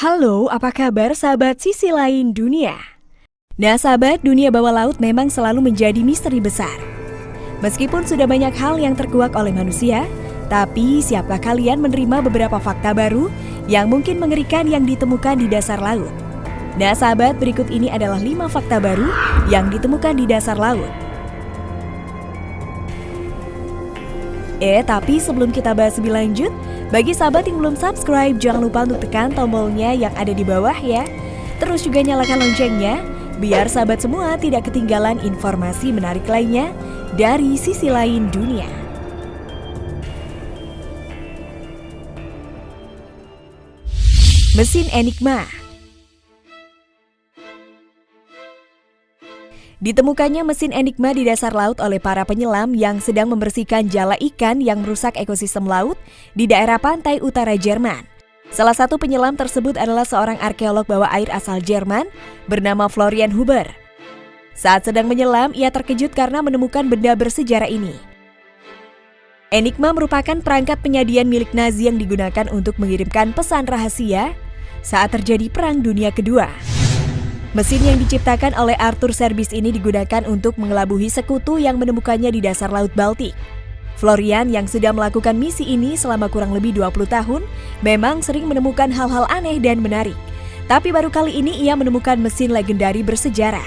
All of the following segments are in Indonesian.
Halo, apa kabar sahabat sisi lain dunia? Nah sahabat, dunia bawah laut memang selalu menjadi misteri besar. Meskipun sudah banyak hal yang terkuak oleh manusia, tapi siapkah kalian menerima beberapa fakta baru yang mungkin mengerikan yang ditemukan di dasar laut? Nah sahabat, berikut ini adalah 5 fakta baru yang ditemukan di dasar laut. Tapi sebelum kita bahas lebih lanjut, bagi sahabat yang belum subscribe, jangan lupa untuk tekan tombolnya yang ada di bawah ya. Terus juga nyalakan loncengnya, biar sahabat semua tidak ketinggalan informasi menarik lainnya dari sisi lain dunia. Mesin Enigma. Ditemukannya mesin Enigma di dasar laut oleh para penyelam yang sedang membersihkan jala ikan yang merusak ekosistem laut di daerah pantai utara Jerman. Salah satu penyelam tersebut adalah seorang arkeolog bawah air asal Jerman bernama Florian Huber. Saat sedang menyelam, ia terkejut karena menemukan benda bersejarah ini. Enigma merupakan perangkat penyadian milik Nazi yang digunakan untuk mengirimkan pesan rahasia saat terjadi Perang Dunia Kedua. Mesin yang diciptakan oleh Arthur Serbis ini digunakan untuk mengelabuhi sekutu yang menemukannya di dasar Laut Baltik. Florian yang sudah melakukan misi ini selama kurang lebih 20 tahun memang sering menemukan hal-hal aneh dan menarik. Tapi baru kali ini ia menemukan mesin legendari bersejarah.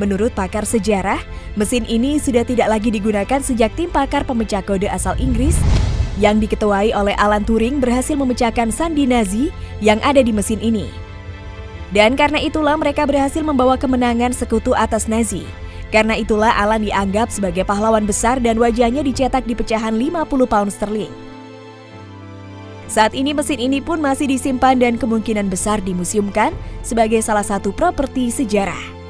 Menurut pakar sejarah, mesin ini sudah tidak lagi digunakan sejak tim pakar pemecah kode asal Inggris yang diketuai oleh Alan Turing berhasil memecahkan sandi Nazi yang ada di mesin ini. Dan karena itulah mereka berhasil membawa kemenangan sekutu atas Nazi. Karena itulah Alan dianggap sebagai pahlawan besar dan wajahnya dicetak di pecahan 50 pound sterling. Saat ini mesin ini pun masih disimpan dan kemungkinan besar dimuseumkan sebagai salah satu properti sejarah.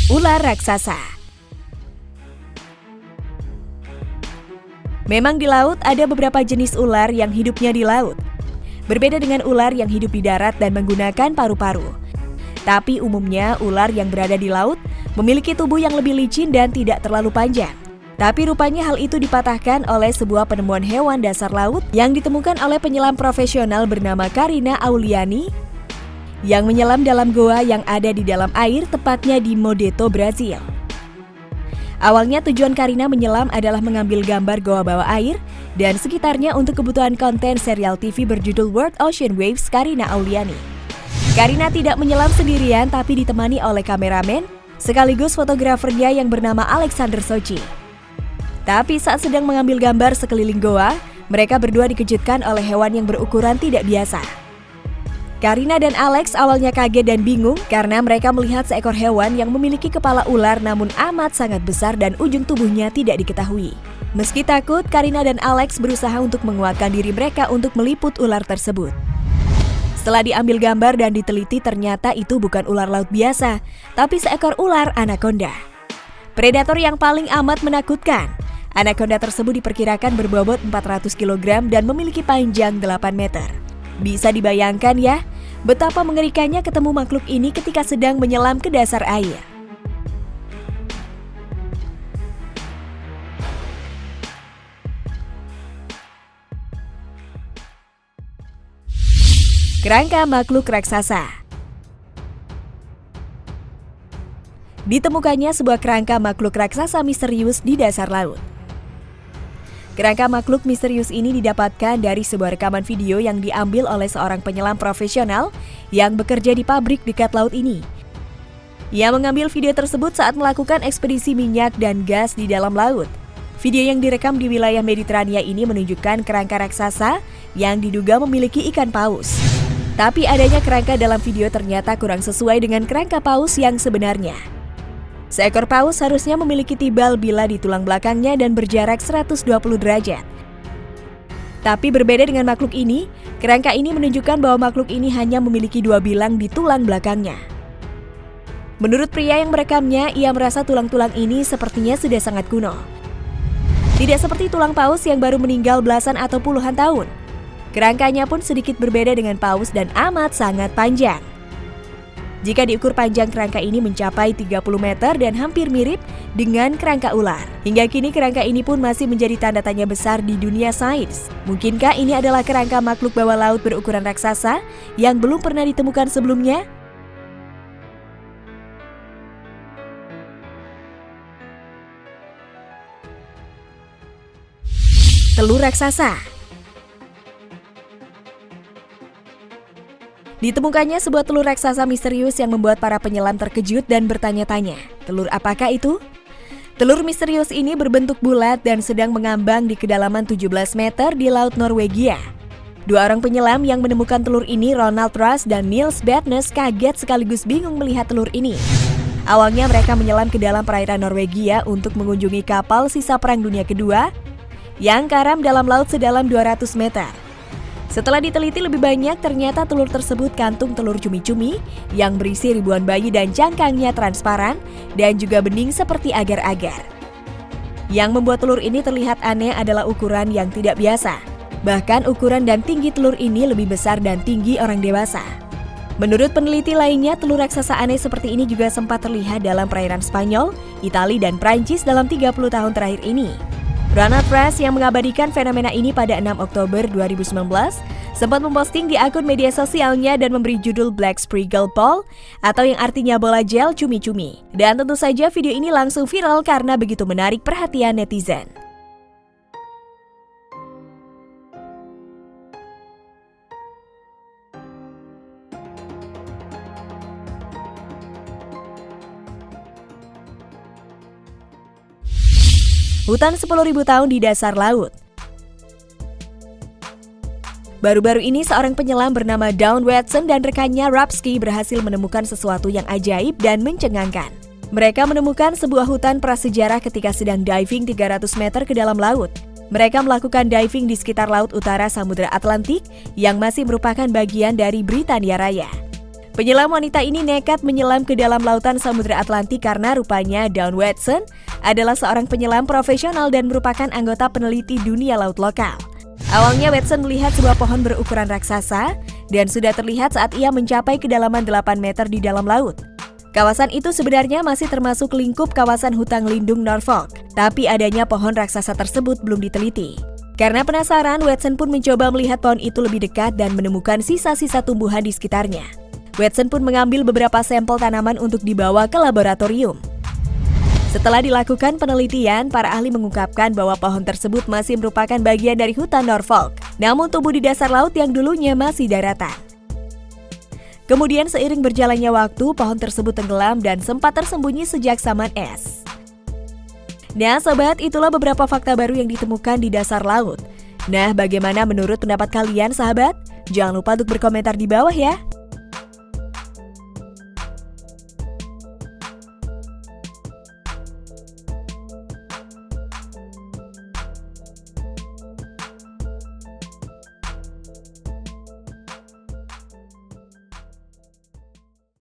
Ular raksasa. Memang di laut ada beberapa jenis ular yang hidupnya di laut. Berbeda dengan ular yang hidup di darat dan menggunakan paru-paru. Tapi umumnya ular yang berada di laut memiliki tubuh yang lebih licin dan tidak terlalu panjang. Tapi rupanya hal itu dipatahkan oleh sebuah penemuan hewan dasar laut yang ditemukan oleh penyelam profesional bernama Karina Auliani yang menyelam dalam goa yang ada di dalam air, tepatnya di Modeto, Brazil. Awalnya tujuan Karina menyelam adalah mengambil gambar goa bawah air dan sekitarnya untuk kebutuhan konten serial TV berjudul World Ocean Waves Karina Auliani. Karina tidak menyelam sendirian tapi ditemani oleh kameramen sekaligus fotografernya yang bernama Alexander Sochi. Tapi saat sedang mengambil gambar sekeliling goa, mereka berdua dikejutkan oleh hewan yang berukuran tidak biasa. Karina dan Alex awalnya kaget dan bingung karena mereka melihat seekor hewan yang memiliki kepala ular namun amat sangat besar dan ujung tubuhnya tidak diketahui. Meski takut, Karina dan Alex berusaha untuk menguatkan diri mereka untuk meliput ular tersebut. Setelah diambil gambar dan diteliti, ternyata itu bukan ular laut biasa, tapi seekor ular anaconda. Predator yang paling amat menakutkan. Anaconda tersebut diperkirakan berbobot 400 kg dan memiliki panjang 8 meter. Bisa dibayangkan ya, betapa mengerikannya ketemu makhluk ini ketika sedang menyelam ke dasar air. Kerangka makhluk raksasa. Ditemukannya sebuah kerangka makhluk raksasa misterius di dasar laut. Kerangka makhluk misterius ini didapatkan dari sebuah rekaman video yang diambil oleh seorang penyelam profesional yang bekerja di pabrik dekat laut ini. Ia mengambil video tersebut saat melakukan ekspedisi minyak dan gas di dalam laut. Video yang direkam di wilayah Mediterania ini menunjukkan kerangka raksasa yang diduga memiliki ikan paus. Tapi adanya kerangka dalam video ternyata kurang sesuai dengan kerangka paus yang sebenarnya. Seekor paus harusnya memiliki tibal bila di tulang belakangnya dan berjarak 120 derajat. Tapi berbeda dengan makhluk ini, kerangka ini menunjukkan bahwa makhluk ini hanya memiliki 2 bilang di tulang belakangnya. Menurut pria yang merekamnya, ia merasa tulang-tulang ini sepertinya sudah sangat kuno. Tidak seperti tulang paus yang baru meninggal belasan atau puluhan tahun. Kerangkanya pun sedikit berbeda dengan paus dan amat sangat panjang. Jika diukur, panjang kerangka ini mencapai 30 meter dan hampir mirip dengan kerangka ular. Hingga kini kerangka ini pun masih menjadi tanda tanya besar di dunia sains. Mungkinkah ini adalah kerangka makhluk bawah laut berukuran raksasa yang belum pernah ditemukan sebelumnya? Telur raksasa. Ditemukannya sebuah telur raksasa misterius yang membuat para penyelam terkejut dan bertanya-tanya, telur apakah itu? Telur misterius ini berbentuk bulat dan sedang mengambang di kedalaman 17 meter di Laut Norwegia. Dua orang penyelam yang menemukan telur ini, Ronald Russ dan Niels Batnes, kaget sekaligus bingung melihat telur ini. Awalnya mereka menyelam ke dalam perairan Norwegia untuk mengunjungi kapal sisa Perang Dunia Kedua yang karam dalam laut sedalam 200 meter. Setelah diteliti lebih banyak, ternyata telur tersebut kantung telur cumi-cumi yang berisi ribuan bayi dan cangkangnya transparan dan juga bening seperti agar-agar. Yang membuat telur ini terlihat aneh adalah ukuran yang tidak biasa. Bahkan ukuran dan tinggi telur ini lebih besar dan tinggi orang dewasa. Menurut peneliti lainnya, telur raksasa aneh seperti ini juga sempat terlihat dalam perairan Spanyol, Italia, dan Prancis dalam 30 tahun terakhir ini. Ronald Russ yang mengabadikan fenomena ini pada 6 Oktober 2019 sempat memposting di akun media sosialnya dan memberi judul Black Sprinkle Ball atau yang artinya bola gel cumi-cumi. Dan tentu saja video ini langsung viral karena begitu menarik perhatian netizen. Hutan 10.000 tahun di dasar laut. Baru-baru ini seorang penyelam bernama Dawn Watson dan rekannya Rapsky berhasil menemukan sesuatu yang ajaib dan mencengangkan. Mereka menemukan sebuah hutan prasejarah ketika sedang diving 300 meter ke dalam laut. Mereka melakukan diving di sekitar laut utara Samudra Atlantik yang masih merupakan bagian dari Britania Raya. Penyelam wanita ini nekat menyelam ke dalam lautan Samudra Atlantik karena rupanya Dawn Watson adalah seorang penyelam profesional dan merupakan anggota peneliti dunia laut lokal. Awalnya Watson melihat sebuah pohon berukuran raksasa dan sudah terlihat saat ia mencapai kedalaman 8 meter di dalam laut. Kawasan itu sebenarnya masih termasuk lingkup kawasan hutan lindung Norfolk, tapi adanya pohon raksasa tersebut belum diteliti. Karena penasaran, Watson pun mencoba melihat pohon itu lebih dekat dan menemukan sisa-sisa tumbuhan di sekitarnya. Watson pun mengambil beberapa sampel tanaman untuk dibawa ke laboratorium. Setelah dilakukan penelitian, para ahli mengungkapkan bahwa pohon tersebut masih merupakan bagian dari hutan Norfolk, namun tumbuh di dasar laut yang dulunya masih daratan. Kemudian seiring berjalannya waktu, pohon tersebut tenggelam dan sempat tersembunyi sejak zaman es. Nah sobat, itulah beberapa fakta baru yang ditemukan di dasar laut. Nah, bagaimana menurut pendapat kalian sahabat? Jangan lupa untuk berkomentar di bawah ya.